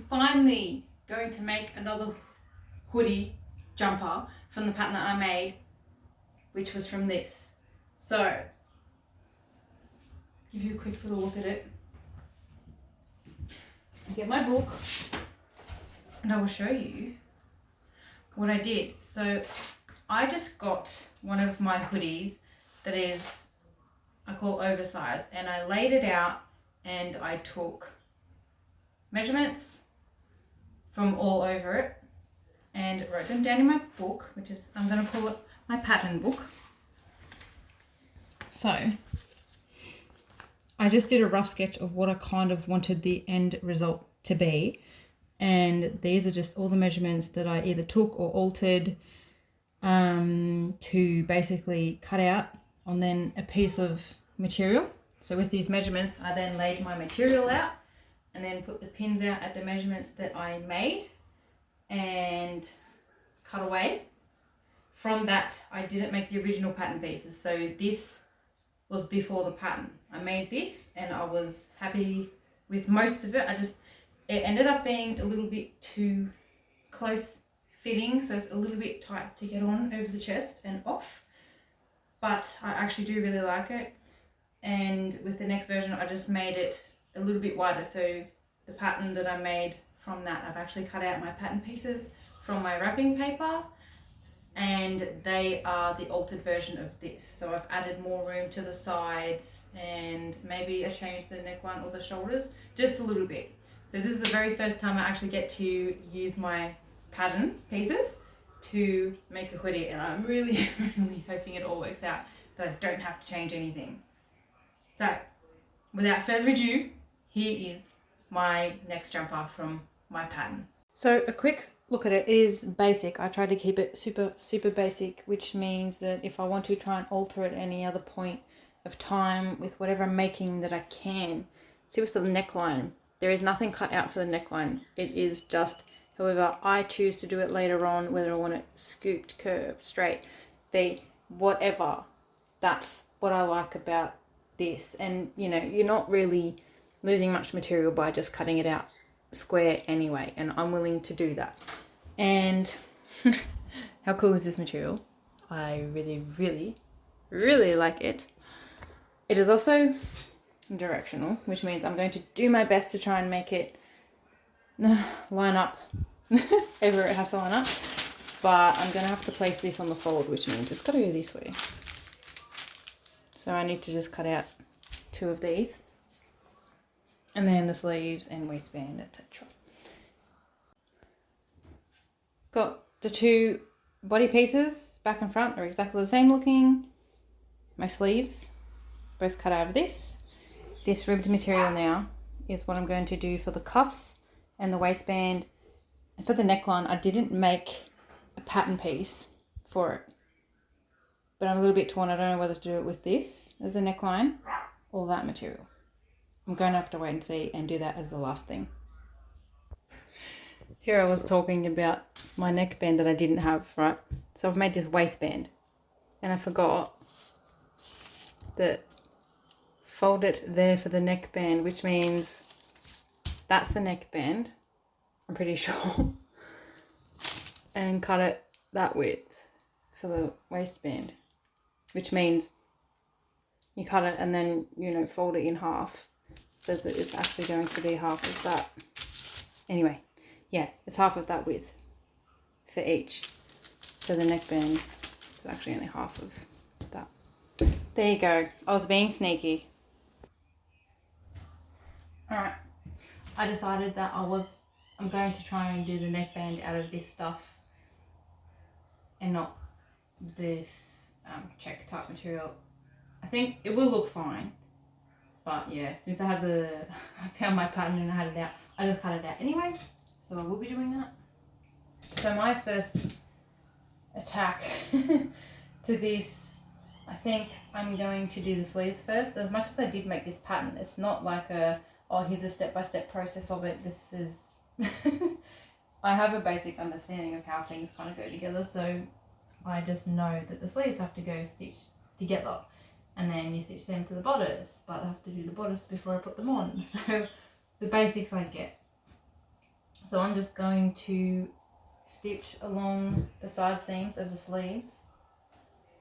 finally going to make another hoodie jumper from the pattern that I made, which was from this. So, give you a quick little look at it. I get my book and I will show you what I did. So I just got one of my hoodies that is, I call oversized, and I laid it out and I took measurements from all over it and wrote them down in my book, which is, I'm going to call it my pattern book. So I just did a rough sketch of what I kind of wanted the end result to be, and these are just all the measurements that I either took or altered to basically cut out on then a piece of material. So with these measurements, I then laid my material out and then put the pins out at the measurements that I made and cut away. From that, I didn't make the original pattern pieces. So this was before the pattern. I made this and I was happy with most of it. It ended up being a little bit too close fitting, so it's a little bit tight to get on over the chest and off. But I actually do really like it. And with the next version, I just made it a little bit wider. So the pattern that I made from that, I've actually cut out my pattern pieces from my wrapping paper, and they are the altered version of this. So I've added more room to the sides and maybe I changed the neckline or the shoulders just a little bit. So this is the very first time I actually get to use my pattern pieces to make a hoodie, and I'm really, really hoping it all works out, that I don't have to change anything. So without further ado, here is my next jumper from my pattern. So a quick look at it. It is basic. I tried to keep it super basic, which means that if I want to try and alter it at any other point of time with whatever I'm making, that I can. See, with the neckline, there is nothing cut out for the neckline. It is just however I choose to do it later on, whether I want it scooped, curved, straight, whatever. That's what I like about this. And you know, you're not really losing much material by just cutting it out square anyway, and I'm willing to do that. And how cool is this material? I really like it. It is also directional, which means I'm going to do my best to try and make it line up ever it has to line up, but I'm gonna have to place this on the fold, which means it's got to go this way. So I need to just cut out 2 of these, and then the sleeves and waistband, etc. Got the 2 body pieces, back and front, are exactly the same looking. My sleeves, both cut out of this. This ribbed material now is what I'm going to do for the cuffs and the waistband. And for the neckline, I didn't make a pattern piece for it, but I'm a little bit torn. I don't know whether to do it with this as a neckline or that material. I'm going to have to wait and see and do that as the last thing. Here I was talking about my neckband that I didn't have, right? So I've made this waistband and I forgot that fold it there for the neckband, which means that's the neckband, I'm pretty sure, and cut it that width for the waistband, which means you cut it and then, you know, fold it in half so that it's actually going to be half of that. Anyway, yeah, it's half of that width for each. So the neckband is actually only half of that. There you go. I was being sneaky. Alright, I decided that I'm going to try and do the neckband out of this stuff and not this check type material. I think it will look fine, but yeah, since I found my pattern and I had it out, I just cut it out anyway, so I will be doing that. So my first attack to this, I think I'm going to do the sleeves first. As much as I did make this pattern, it's not like oh, here's a step-by-step process of it. This is I have a basic understanding of how things kind of go together, so I just know that the sleeves have to go stitched together, and then you stitch them to the bodice, but I have to do the bodice before I put them on, so the basics I get. So I'm just going to stitch along the side seams of the sleeves,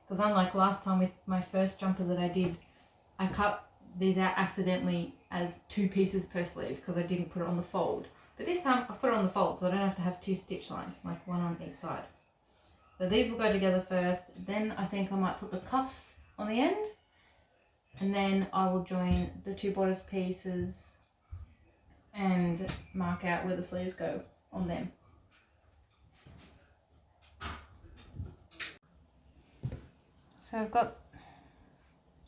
because unlike last time with my first jumper that I did, I cut these out accidentally as 2 pieces per sleeve because I didn't put it on the fold. But this time I've put it on the fold, so I don't have to have 2 stitch lines, like one on each side. So these will go together first, then I think I might put the cuffs on the end, and then I will join the 2 bodice pieces and mark out where the sleeves go on them. So I've got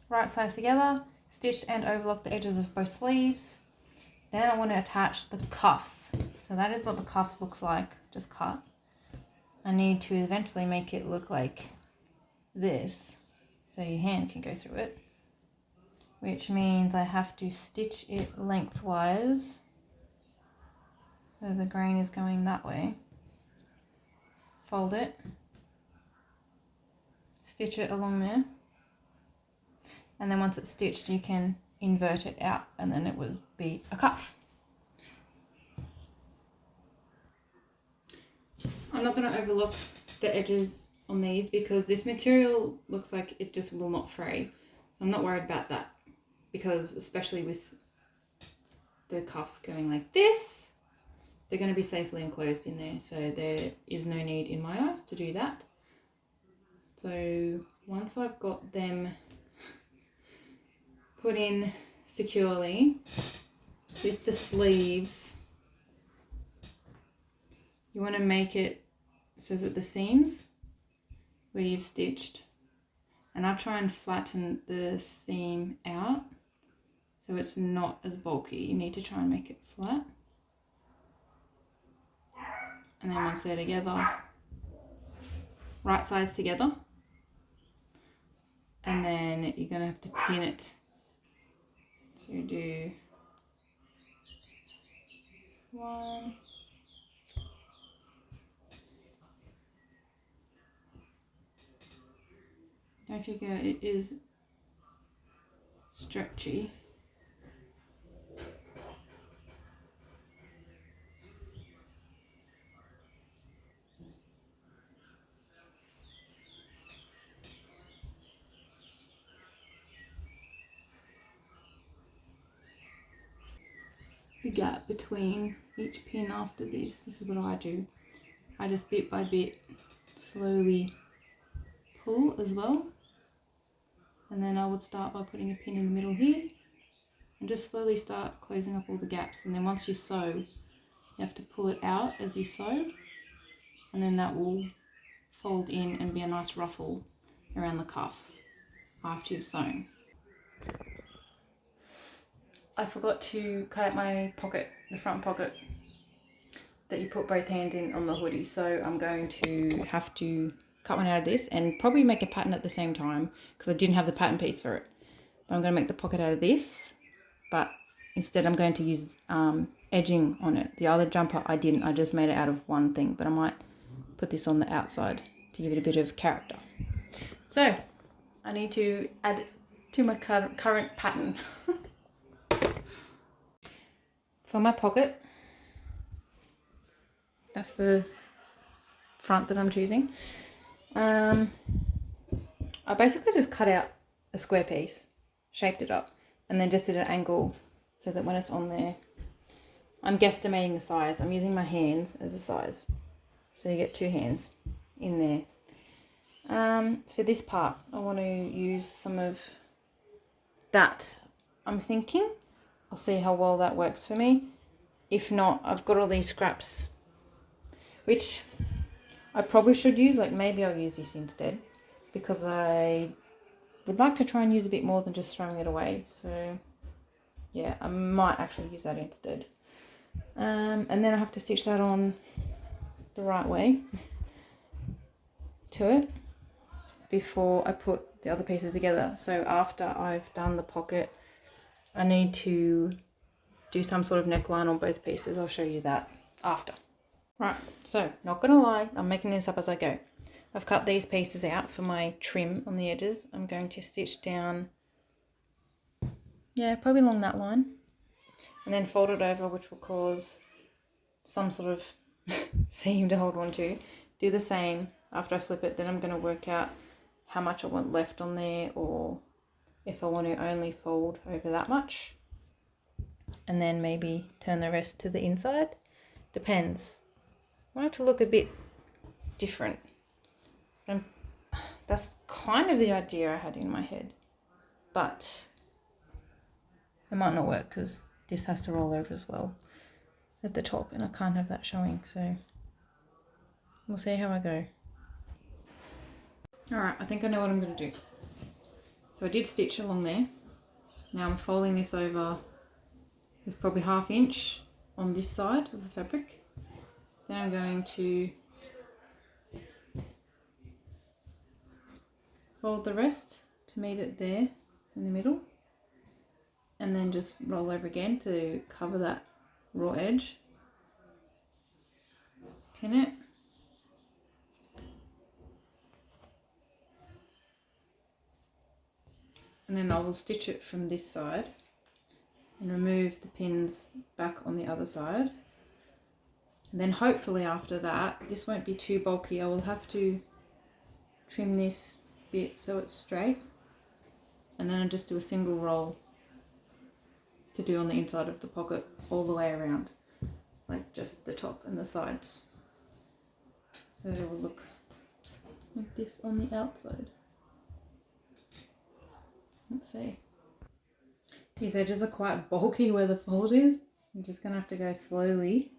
right sides together, stitched and overlocked the edges of both sleeves. Then I want to attach the cuffs. So that is what the cuff looks like, just cut. I need to eventually make it look like this, so your hand can go through it, which means I have to stitch it lengthwise. So the grain is going that way. Fold it, stitch it along there, and then once it's stitched you can invert it out and then it will be a cuff. I'm not going to overlock the edges on these because this material looks like it just will not fray. So I'm not worried about that, because especially with the cuffs going like this, they're going to be safely enclosed in there. So there is no need in my eyes to do that. So once I've got them put in securely with the sleeves, you want to make it so that the seams where you've stitched, and I'll try and flatten the seam out so it's not as bulky. You need to try and make it flat. And then once they're together, right sides together, and then you're going to have to pin it. So you do 1, don't forget it is stretchy. The gap between each pin after this is what I do. I just bit by bit slowly pull as well, and then I would start by putting a pin in the middle here and just slowly start closing up all the gaps. And then once you sew, you have to pull it out as you sew, and then that will fold in and be a nice ruffle around the cuff after you've sewn. I forgot to cut out my pocket, the front pocket that you put both hands in on the hoodie, so I'm going to have to cut one out of this and probably make a pattern at the same time because I didn't have the pattern piece for it. But I'm going to make the pocket out of this, but instead I'm going to use edging on it. The other jumper I didn't, I just made it out of one thing, but I might put this on the outside to give it a bit of character. So I need to add to my current pattern. For my pocket, that's the front that I'm choosing. I basically just cut out a square piece, shaped it up, and then just did an angle so that when it's on there, I'm guesstimating the size. I'm using my hands as a size, so you get 2 hands in there. For this part, I want to use some of that. I'm thinking I'll see how well that works for me. If not, I've got all these scraps, which I probably should use. Like maybe I'll use this instead, because I would like to try and use a bit more than just throwing it away. So yeah, I might actually use that instead. And then I have to stitch that on the right way to it before I put the other pieces together. So after I've done the pocket, I need to do some sort of neckline on both pieces. I'll show you that after. Right, so not gonna lie, I'm making this up as I go. I've cut these pieces out for my trim on the edges. I'm going to stitch down, yeah, probably along that line, and then fold it over, which will cause some sort of seam to hold on to. Do the same after I flip it. Then I'm going to work out how much I want left on there, or if I want to only fold over that much, and then maybe turn the rest to the inside. Depends. I want it to look a bit different. That's kind of the idea I had in my head, but it might not work because this has to roll over as well at the top, and I can't have that showing, so we'll see how I go. Alright, I think I know what I'm going to do. So I did stitch along there. Now I'm folding this over with probably 1/2 inch on this side of the fabric. Then I'm going to fold the rest to meet it there in the middle, and then just roll over again to cover that raw edge. Pin it. And then I will stitch it from this side and remove the pins back on the other side. And then hopefully after that, this won't be too bulky. I will have to trim this bit so it's straight. And then I'll just do a single roll to do on the inside of the pocket all the way around. Like just the top and the sides. So it will look like this on the outside. Let's see. These edges are quite bulky where the fold is. I'm just going to have to go slowly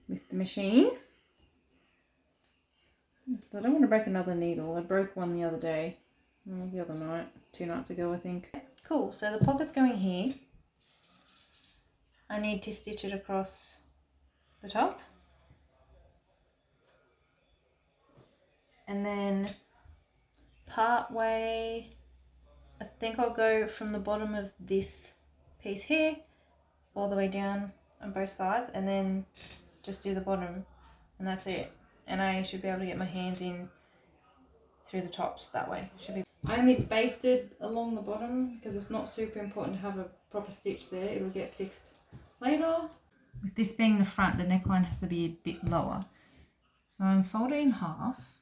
with the machine. I don't want to break another needle. I broke one the other day. The other night. 2 nights ago, I think. Cool. So the pocket's going here. I need to stitch it across the top. And then part way, I think I'll go from the bottom of this piece here all the way down on both sides, and then just do the bottom, and that's it. And I should be able to get my hands in through the tops that way. Should be. I only basted along the bottom because it's not super important to have a proper stitch there. It'll get fixed later. With this being the front, the neckline has to be a bit lower. So I'm folding in half.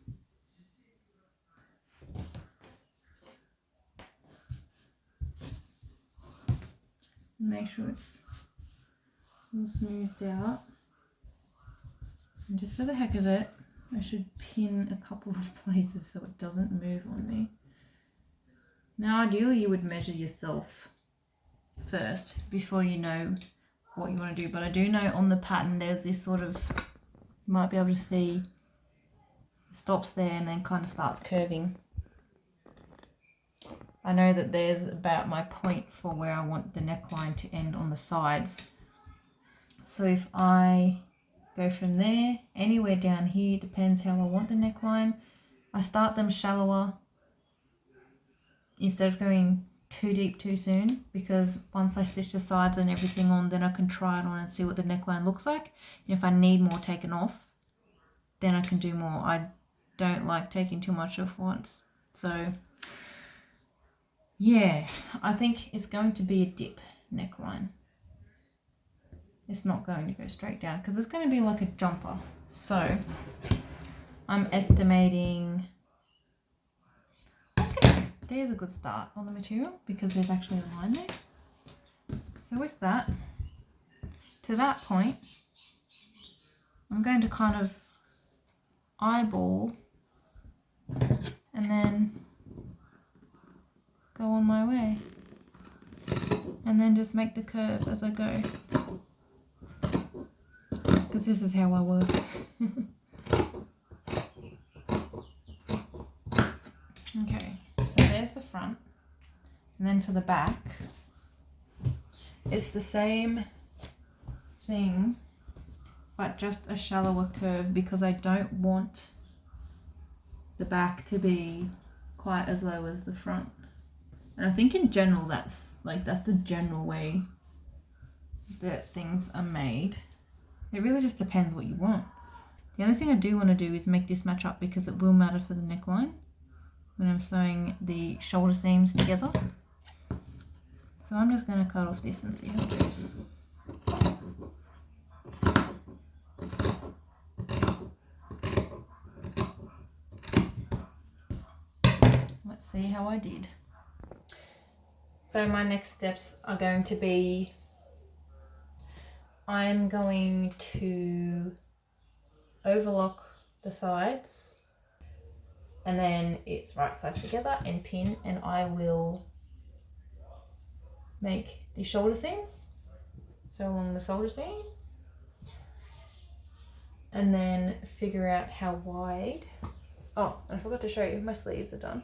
Make sure it's all smoothed out. And just for the heck of it, I should pin a couple of places so it doesn't move on me. Now ideally you would measure yourself first before you know what you want to do, but I do know on the pattern there's this sort of, you might be able to see, it stops there and then kind of starts curving. I know that there's about my point for where I want the neckline to end on the sides. So if I go from there, anywhere down here, depends how I want the neckline. I start them shallower instead of going too deep too soon, because once I stitch the sides and everything on, then I can try it on and see what the neckline looks like. And if I need more taken off, then I can do more. I don't like taking too much off once. So yeah, I think it's going to be a dip neckline. It's not going to go straight down because it's going to be like a jumper. So I'm estimating, there's a good start on the material because there's actually a line there. So with that, to that point, I'm going to kind of eyeball and then go on my way, and then just make the curve as I go, because this is how I work. Okay, so there's the front, and then for the back it's the same thing but just a shallower curve, because I don't want the back to be quite as low as the front. And I think in general that's the general way that things are made. It really just depends what you want. The only thing I do want to do is make this match up, because it will matter for the neckline when I'm sewing the shoulder seams together. So I'm just going to cut off this and see how it goes. see how I did. So my next steps are going to be, I'm going to overlock the sides, and then it's right sides together and pin, and I will make the shoulder seams, so along the shoulder seams, and then figure out how wide. Oh, and I forgot to show you, my sleeves are done.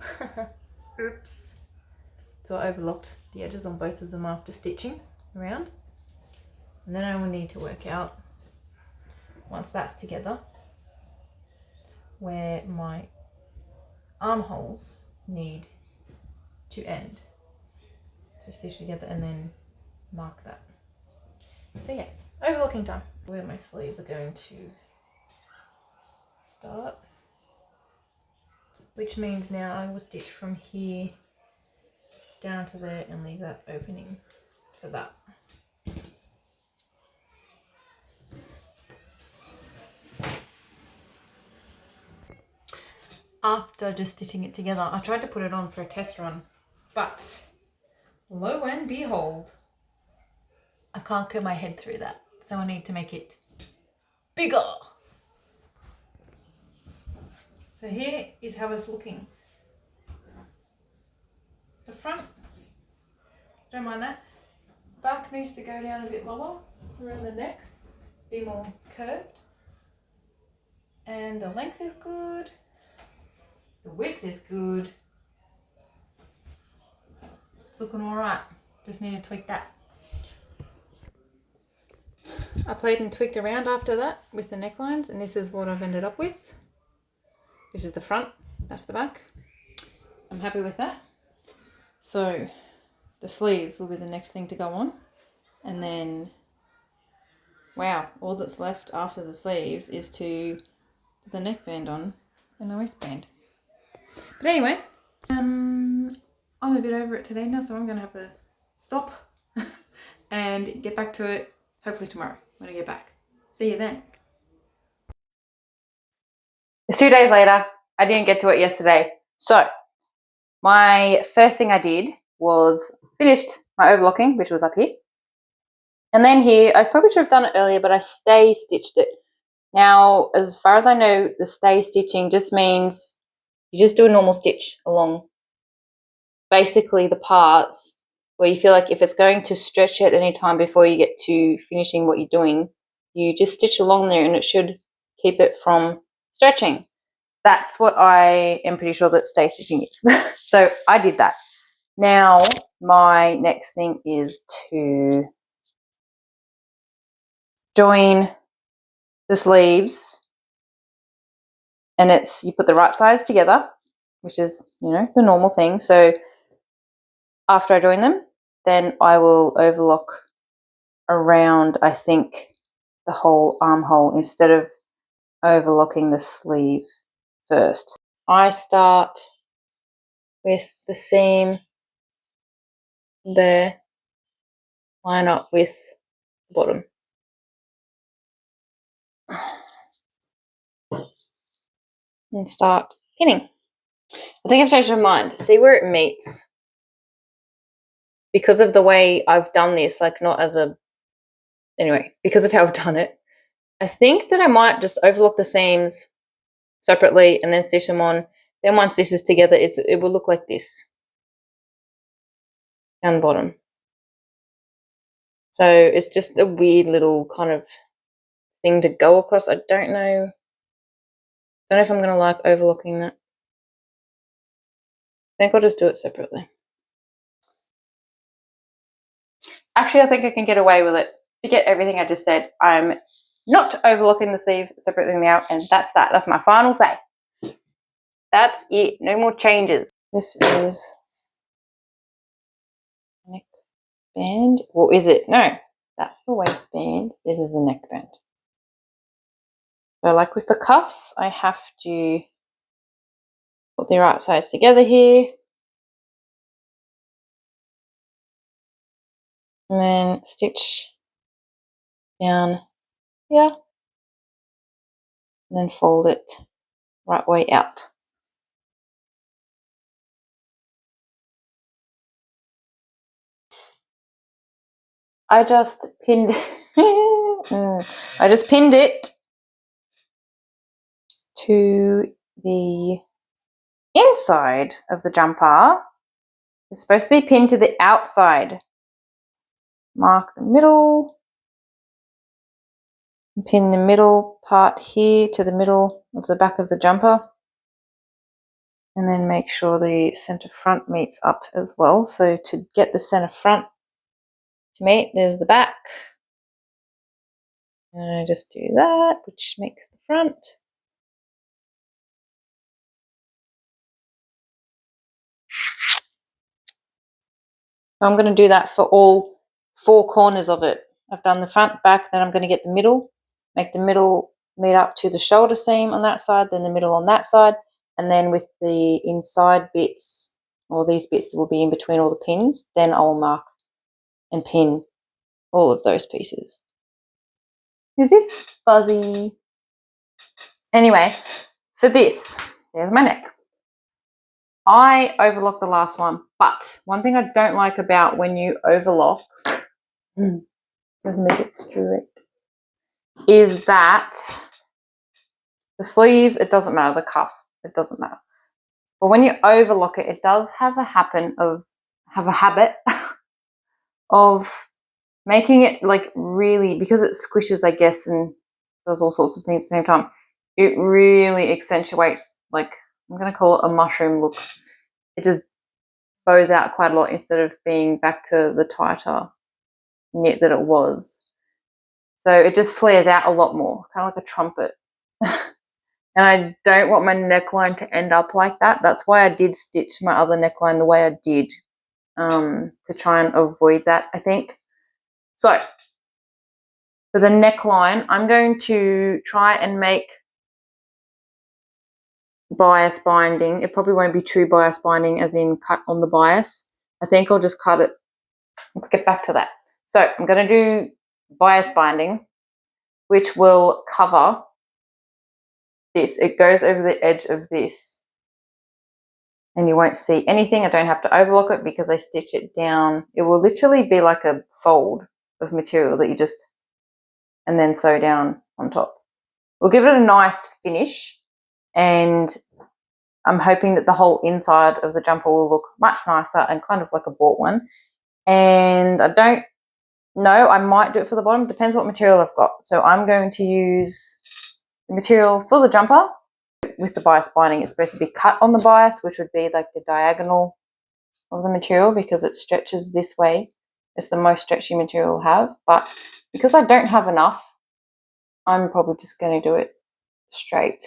Oops. So I overlocked the edges on both of them after stitching around. And then I will need to work out, once that's together, where my armholes need to end. So stitch together and then mark that. So yeah, overlocking time. Where my sleeves are going to start, which means now I will stitch from here down to there and leave that opening for that. After just stitching it together, I tried to put it on for a test run, but lo and behold, I can't get my head through that. So I need to make it bigger. So here is how it's looking. The front, don't mind that. Back needs to go down a bit lower around the neck, be more curved. And the length is good. The width is good. It's looking all right. Just need to tweak that. I played and tweaked around after that with the necklines, and this is what I've ended up with. This is the front, that's the back. I'm happy with that. So the sleeves will be the next thing to go on. And then, wow, all that's left after the sleeves is to put the neckband on and the waistband. But anyway, I'm a bit over it today now, so I'm going to have to stop and get back to it hopefully tomorrow when I get back. See you then. It's 2 days later. I didn't get to it yesterday. So my first thing I did was finished my overlocking, which was up here. And then here, I probably should have done it earlier, but I stay stitched it. Now, as far as I know, the stay stitching just means you just do a normal stitch along basically the parts where you feel like if it's going to stretch at any time before you get to finishing what you're doing, you just stitch along there and it should keep it from stretching. That's what I am pretty sure that stay stitching is. So I did that. Now, my next thing is to join the sleeves, and it's, you put the right sides together, which is, you know, the normal thing. So after I join them, then I will overlock around, I think, the whole armhole instead of overlocking the sleeve first. I start with the seam there, line up with the bottom. And start pinning. I think I've changed my mind. See where it meets? Because of the way I've done this, like not as a, anyway, because of how I've done it, I think that I might just overlock the seams separately and then stitch them on. Then once this is together, it will look like this down the bottom. So it's just a weird little kind of thing to go across. I don't know if I'm going to like overlocking that. I think I'll just do it separately. Actually, I think I can get away with it. Forget everything I just said. I'm not overlocking the sleeve separately now, and that's that. That's my final say. That's it. No more changes. This is neckband. Or is it? No, that's the waistband. This is the neckband. So like with the cuffs, I have to put the right sides together here. And then stitch down here. And then fold it right way out. I just pinned I just pinned it to the inside of the jumper. It's supposed to be pinned to the outside. Mark the middle. Pin the middle part here to the middle of the back of the jumper. And then make sure the center front meets up as well. So to get the center front to meet, there's the back. And I just do that, which makes the front. I'm going to do that for all 4 corners of it. I've done the front, back, then I'm going to get the middle, make the middle meet up to the shoulder seam on that side, then the middle on that side, and then with the inside bits, or these bits will be in between all the pins, then I will mark and pin all of those pieces. Is this fuzzy? Anyway, for this, there's my neck. I overlocked the last one, but one thing I don't like about when you overlock, doesn't make it straight, is that the sleeves, it doesn't matter, the cuff, it doesn't matter. But when you overlock it, it does have a habit of making it like really, because it squishes, I guess, and does all sorts of things at the same time, it really accentuates, like, I'm going to call it a mushroom look. It just bows out quite a lot instead of being back to the tighter knit that it was. So it just flares out a lot more, kind of like a trumpet. And I don't want my neckline to end up like that. That's why I did stitch my other neckline the way I did, to try and avoid that, I think. So for the neckline, I'm going to try and make bias binding. It probably won't be true bias binding as in cut on the bias. I think I'll just cut it. Let's get back to that. So I'm going to do bias binding, which will cover this. It goes over the edge of this and you won't see anything. I don't have to overlock it because I stitch it down. It will literally be like a fold of material that you just, and then sew down on top. We'll give it a nice finish, and I'm hoping that the whole inside of the jumper will look much nicer and kind of like a bought one. And I don't know, I might do it for the bottom, depends what material I've got. So I'm going to use the material for the jumper. With the bias binding, it's supposed to be cut on the bias, which would be like the diagonal of the material because it stretches this way. It's the most stretchy material we'll have, but because I don't have enough, I'm probably just going to do it straight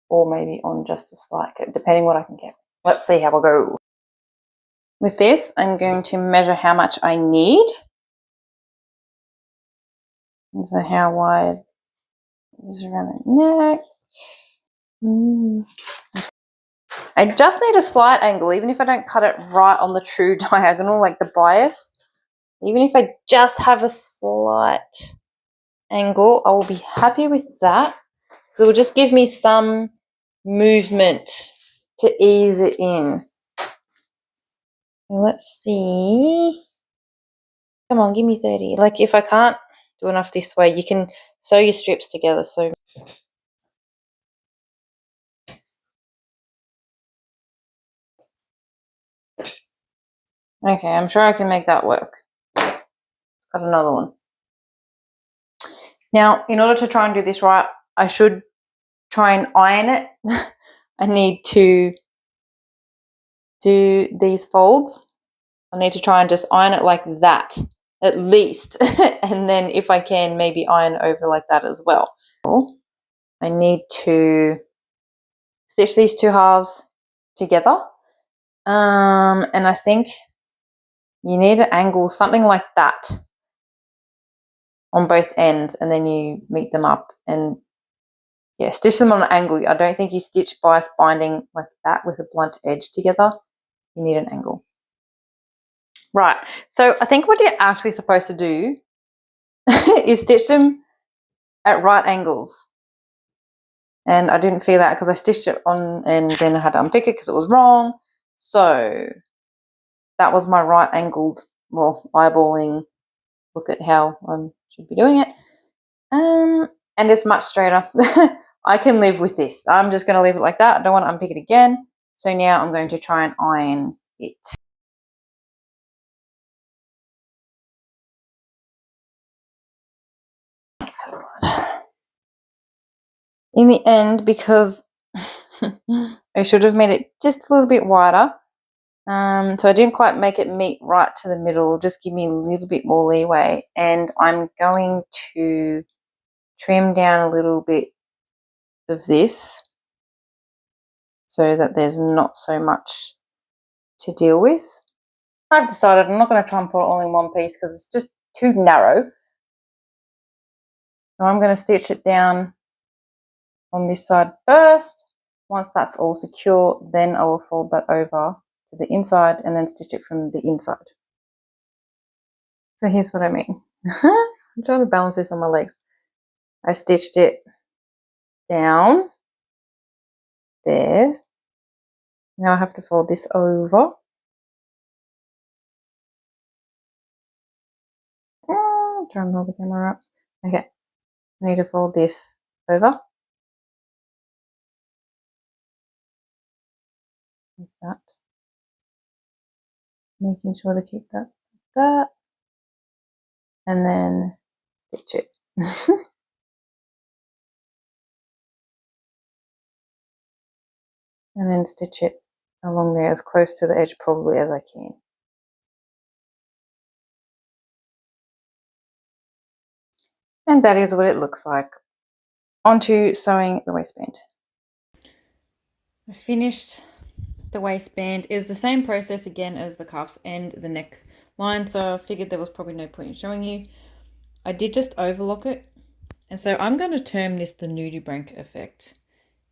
or maybe on just a slight, depending what I can get. Let's see how I go. With this, I'm going to measure how much I need. So how wide is around the neck. I just need a slight angle, even if I don't cut it right on the true diagonal like the bias. Even if I just have a slight angle, I will be happy with that. So it will just give me some movement to ease it in. Let's see. Come on, give me 30. Like if I can't do enough this way, you can sew your strips together. So okay, I'm sure I can make that work. Got another one. Now, in order to try and do this right, I should try and iron it. I need to do these folds. I need to try and just iron it like that, at least. And then if I can, maybe iron over like that as well. I need to stitch these 2 halves together. And I think you need an angle, something like that on both ends, and then you meet them up and yeah, stitch them on an angle. I don't think you stitch bias binding like that with a blunt edge together. You need an angle. Right, so I think what you're actually supposed to do is stitch them at right angles. And I didn't feel that because I stitched it on and then I had to unpick it because it was wrong. So that was my right angled, well, eyeballing look at how I should be doing it. And it's much straighter. I can live with this. I'm just going to leave it like that. I don't want to unpick it again. So now I'm going to try and iron it. So in the end, because I should have made it just a little bit wider, so I didn't quite make it meet right to the middle, just give me a little bit more leeway, and I'm going to trim down a little bit of this so that there's not so much to deal with. I've decided I'm not going to try and put it all in one piece because it's just too narrow. So I'm going to stitch it down on this side first. Once that's all secure, then I will fold that over to the inside and then stitch it from the inside. So here's what I mean. I'm trying to balance this on my legs. I stitched it down there. Now I have to fold this over. Trying to hold the camera up. Okay, I need to fold this over. Like that. Making sure to keep that like that. And then stitch it. And then stitch it along there as close to the edge probably as I can. And that is what it looks like. Onto sewing the waistband. I finished the waistband. It's the same process again as the cuffs and the neckline, so I figured there was probably no point in showing you. I did just overlock it, and so I'm going to term this the nudibranch effect.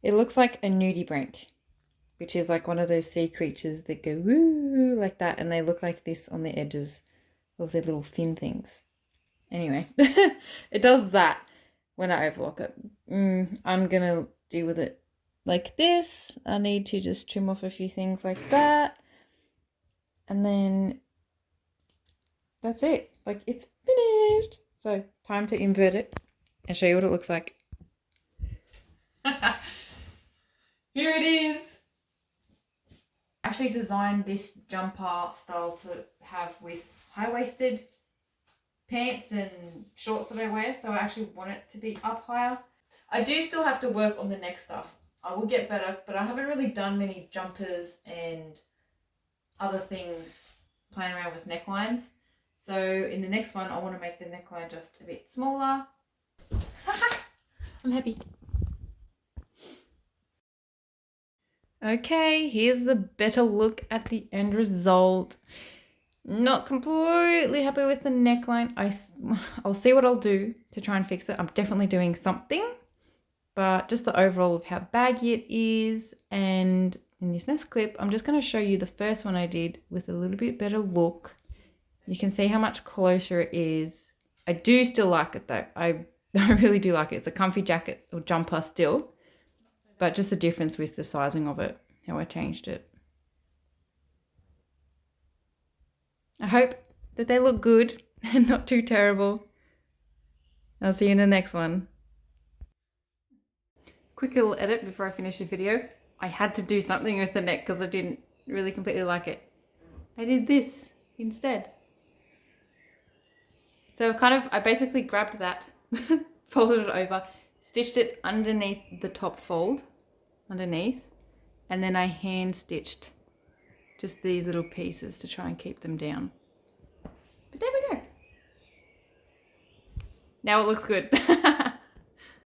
It looks like a nudibranch, which is like one of those sea creatures that go woo like that, and they look like this on the edges of their little fin things. Anyway, it does that when I overlock it. I'm going to deal with it like this. I need to just trim off a few things like that. And then that's it. Like, it's finished. So time to invert it and show you what it looks like. Here it is. I actually designed this jumper style to have with high-waisted pants and shorts that I wear, so I actually want it to be up higher. I do still have to work on the neck stuff. I will get better, but I haven't really done many jumpers and other things playing around with necklines. So in the next one, I want to make the neckline just a bit smaller. I'm happy. Okay, here's the better look at the end result. Not completely happy with the neckline. I'll see what I'll do to try and fix it. I'm definitely doing something, but just the overall of how baggy it is. And in this next clip, I'm just going to show you the first one I did with a little bit better look. You can see how much closer it is. I do still like it though. I really do like it. It's a comfy jacket or jumper still, but just the difference with the sizing of it, how I changed it. I hope that they look good and not too terrible. I'll see you in the next one. Quick little edit before I finish the video. I had to do something with the neck because I didn't really completely like it. I did this instead. So I basically grabbed that, folded it over, stitched it underneath the top fold, and then I hand stitched just these little pieces to try and keep them down. But there we go. Now it looks good.